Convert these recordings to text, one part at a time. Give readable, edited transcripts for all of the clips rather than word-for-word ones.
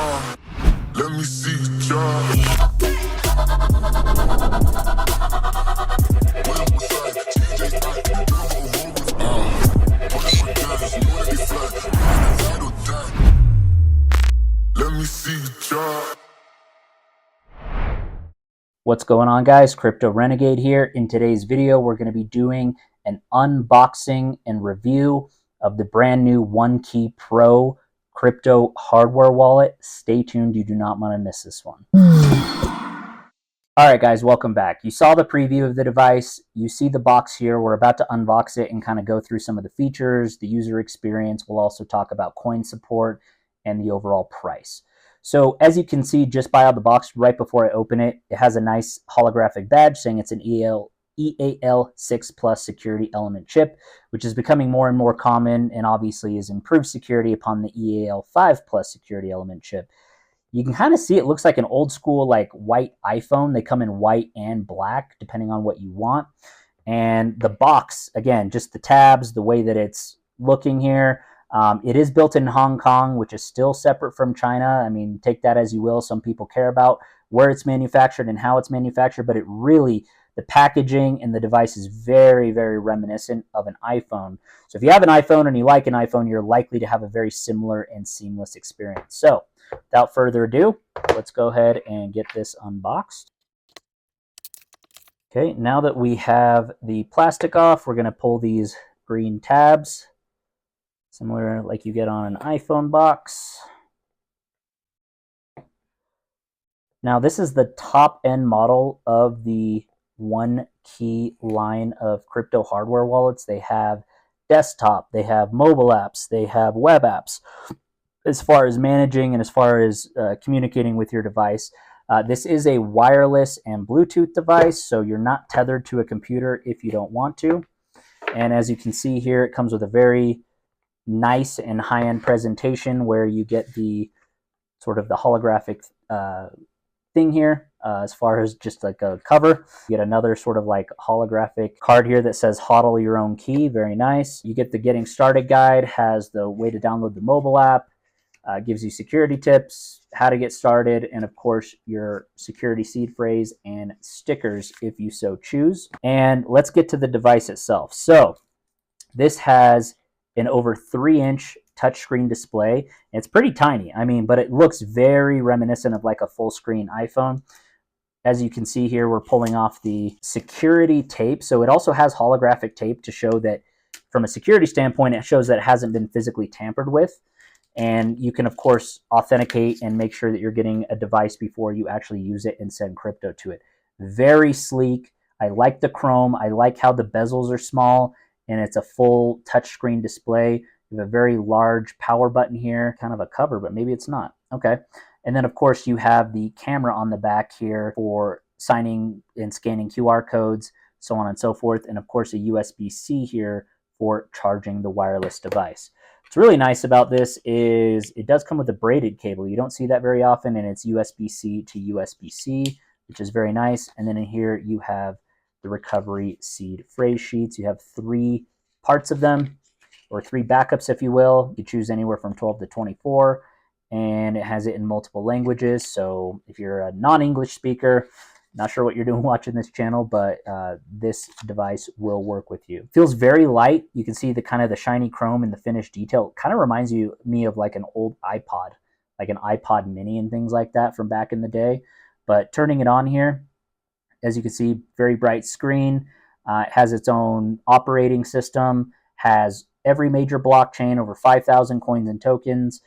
Let me see you try. Let me see you try. What's going on, guys? Crypto Renegade here. In today's video, we're going to be doing an unboxing and review of the brand new OneKey Pro crypto hardware wallet. Stay tuned. You do not want to miss this one. All right, guys, welcome back. You saw the preview of the device. You see the box here. We're about to unbox it and kind of go through some of the features, the user experience. We'll also talk about coin support and the overall price. So as you can see, just by out the box, right before I open it, it has a nice holographic badge saying it's an EAL6 Plus security element chip, which is becoming more and more common and obviously is improved security upon the EAL5 Plus security element chip. You can kind of see it looks like an old school like white iPhone. They come in white and black depending on what you want. And the box, again, just the tabs, the way that it's looking here. It is built in Hong Kong, which is still separate from China. I mean, take that as you will. Some people care about where it's manufactured and how it's manufactured, but it really, the packaging and the device is very, very reminiscent of an iPhone. So if you have an iPhone and you like an iPhone, you're likely to have a very similar and seamless experience. So without further ado, let's go ahead and get this unboxed. Okay, now that we have the plastic off, we're going to pull these green tabs, similar like you get on an iPhone box. Now this is the top end model of the OneKey line of crypto hardware wallets. They have desktop, they have mobile apps, they have web apps. As far as managing and as far as communicating with your device, this is a wireless and Bluetooth device, so you're not tethered to a computer if you don't want to. And as you can see here, it comes with a very nice and high-end presentation where you get the sort of the holographic thing here as far as just like a cover. You get another sort of like holographic card here that says hodl your own key. Very nice. You get the getting started guide, has the way to download the mobile app, gives you security tips, how to get started, and of course your security seed phrase and stickers if you so choose. And let's get to the device itself. So this has an over 3-inch touchscreen display. It's pretty tiny, I mean, but it looks very reminiscent of like a full screen iPhone. As you can see here, we're pulling off the security tape. So it also has holographic tape to show that from a security standpoint, it shows that it hasn't been physically tampered with. And you can, of course, authenticate and make sure that you're getting a device before you actually use it and send crypto to it. Very sleek. I like the chrome. I like how the bezels are small and it's a full touchscreen display. You have a very large power button here, kind of a cover, but maybe it's not. Okay. And then, of course, you have the camera on the back here for signing and scanning QR codes, so on and so forth. And, of course, a USB-C here for charging the wireless device. What's really nice about this is it does come with a braided cable. You don't see that very often, and it's USB-C to USB-C, which is very nice. And then in here you have the recovery seed phrase sheets. You have 3 parts of them, or 3 backups, if you will. You choose anywhere from 12 to 24, and it has it in multiple languages. So if you're a non-English speaker, not sure what you're doing watching this channel, but this device will work with you. It feels very light. You can see the kind of the shiny chrome and the finished detail. It kind of reminds me of like an old iPod, like an iPod mini and things like that from back in the day. But turning it on here, as you can see, very bright screen. It has its own operating system, has every major blockchain, over 5,000 coins and tokens.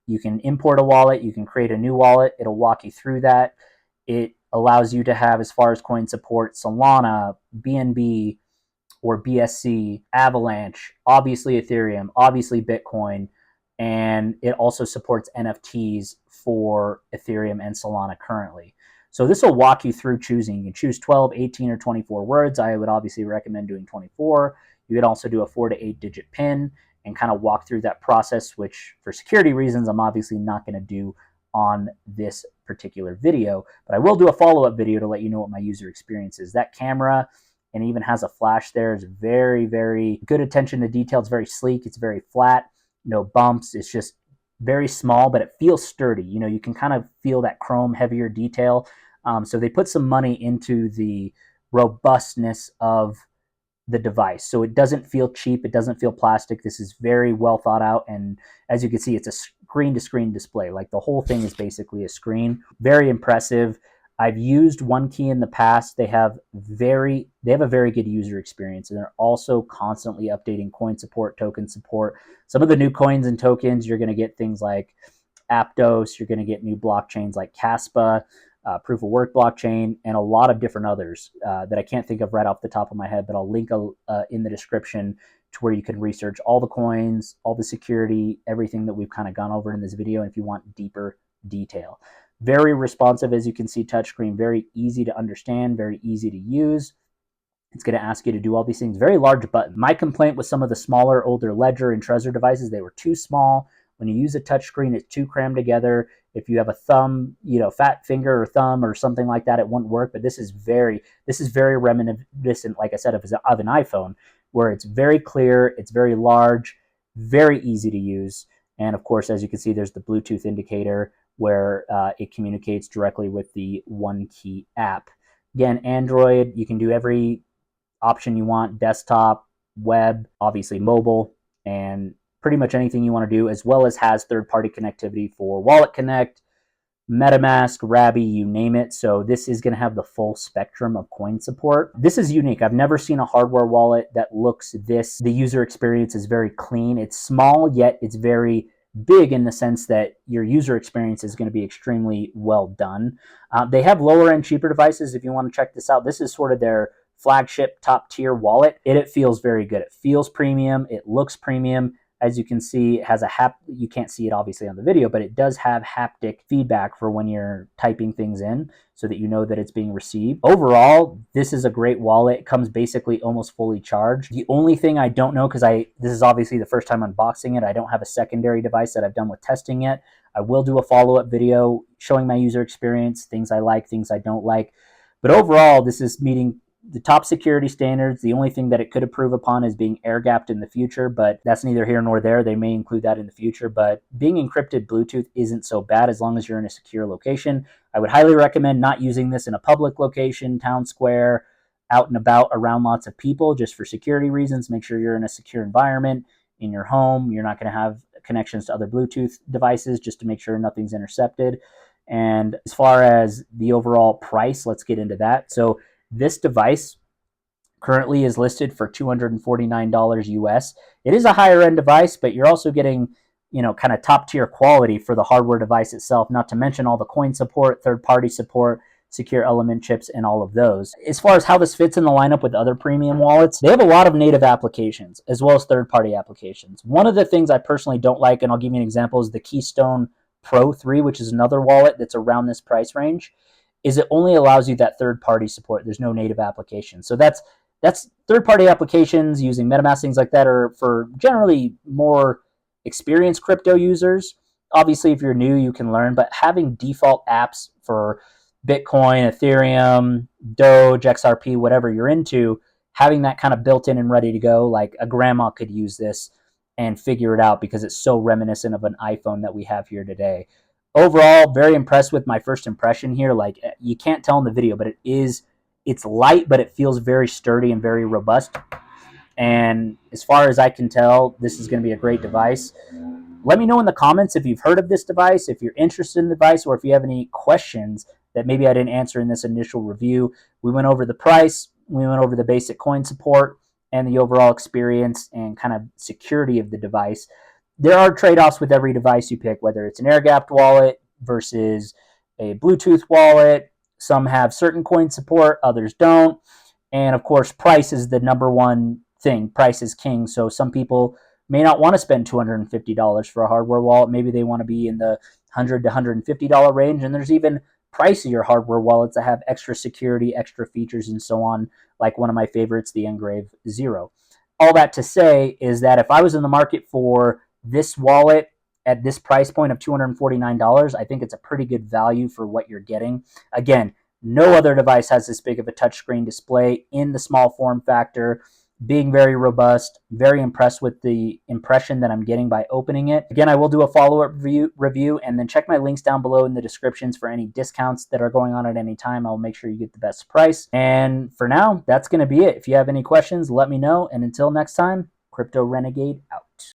You can import a wallet. You can create a new wallet. It'll walk you through that. It allows you to have, as far as coin support, Solana, BNB or BSC, Avalanche, obviously Ethereum, obviously Bitcoin, and it also supports NFTs for Ethereum and Solana currently. So this will walk you through choosing. You can choose 12, 18, or 24 words. I would obviously recommend doing 24. You could also do a 4 to 8 digit PIN and kind of walk through that process, which for security reasons, I'm obviously not going to do on this particular video, but I will do a follow-up video to let you know what my user experience is. That camera, and even has a flash there, is very, very good attention to detail. It's very sleek. It's very flat. No bumps. It's just very small, but it feels sturdy. You know, you can kind of feel that chrome heavier detail. So they put some money into the robustness of the device. So it doesn't feel cheap. It doesn't feel plastic. This is very well thought out. And as you can see, it's a screen to screen display. Like the whole thing is basically a screen. Very impressive. I've used OneKey in the past. They have a very good user experience, and they're also constantly updating coin support, token support. Some of the new coins and tokens, you're going to get things like Aptos. You're going to get new blockchains like Caspa, proof of work blockchain, and a lot of different others that I can't think of right off the top of my head, but I'll link in the description to where you can research all the coins, all the security, everything that we've kind of gone over in this video, and if you want deeper detail. Very responsive, as you can see, touchscreen, very easy to understand, very easy to use. It's going to ask you to do all these things. Very large button. My complaint with some of the smaller, older Ledger and Trezor devices, they were too small. When you use a touchscreen, it's too crammed together. If you have a thumb, fat finger or thumb or something like that, it wouldn't work. But this is very reminiscent, like I said, of an iPhone, where it's very clear, it's very large, very easy to use. And of course, as you can see, there's the Bluetooth indicator where it communicates directly with the OneKey app. Again, Android, you can do every option you want: desktop, web, obviously mobile, and pretty much anything you want to do, as well as has third-party connectivity for Wallet Connect, MetaMask, Rabby, you name it. So this is going to have the full spectrum of coin support. This is unique. I've never seen a hardware wallet that looks this. The user experience is very clean. It's small, yet it's very big in the sense that your user experience is going to be extremely well done. They have lower end, cheaper devices. If you want to check this out, this is sort of their flagship top tier wallet. It feels very good. It feels premium. It looks premium. As you can see, it has you can't see it obviously on the video, but it does have haptic feedback for when you're typing things in so that you know that it's being received. Overall, this is a great wallet. It comes basically almost fully charged. The only thing I don't know, because this is obviously the first time unboxing it, I don't have a secondary device that I've done with testing yet. I will do a follow-up video showing my user experience, things I like, things I don't like. But overall, this is meeting the top security standards. The only thing that it could improve upon is being air-gapped in the future, but that's neither here nor there. They may include that in the future, but being encrypted Bluetooth isn't so bad as long as you're in a secure location. I would highly recommend not using this in a public location, town square, out and about around lots of people, just for security reasons. Make sure you're in a secure environment. In your home, you're not going to have connections to other Bluetooth devices, just to make sure nothing's intercepted. And as far as the overall price, let's get into that. So this device currently is listed for $249 US. It is a higher end device, but you're also getting, kind of top tier quality for the hardware device itself, not to mention all the coin support, third party support, secure element chips, and all of those. As far as how this fits in the lineup with other premium wallets, they have a lot of native applications as well as third party applications. One of the things I personally don't like, and I'll give you an example, is the Keystone Pro 3, which is another wallet that's around this price range, is it only allows you that third-party support. There's no native application. So that's third-party applications using MetaMask, things like that, are for generally more experienced crypto users. Obviously, if you're new, you can learn, but having default apps for Bitcoin, Ethereum, Doge, XRP, whatever you're into, having that kind of built in and ready to go, like a grandma could use this and figure it out because it's so reminiscent of an iPhone that we have here today. Overall, very impressed with my first impression here. Like, you can't tell in the video, but it's light, but it feels very sturdy and very robust. And as far as I can tell, this is going to be a great device. Let me know in the comments if you've heard of this device, if you're interested in the device, or if you have any questions that maybe I didn't answer in this initial review. We went over the price, we went over the basic coin support, and the overall experience and kind of security of the device. There are trade-offs with every device you pick, whether it's an air-gapped wallet versus a Bluetooth wallet. Some have certain coin support, others don't. And of course, price is the number one thing. Price is king. So some people may not want to spend $250 for a hardware wallet. Maybe they want to be in the $100 to $150 range. And there's even pricier hardware wallets that have extra security, extra features, and so on, like one of my favorites, the Engrave Zero. All that to say is that if I was in the market for this wallet at this price point of $249, I think it's a pretty good value for what you're getting. Again, no other device has this big of a touchscreen display in the small form factor. being very robust, very impressed with the impression that I'm getting by opening it. Again, I will do a follow-up review and then check my links down below in the descriptions for any discounts that are going on at any time. I'll make sure you get the best price. And for now, that's going to be it. If you have any questions, let me know. And until next time, Crypto Renegade out.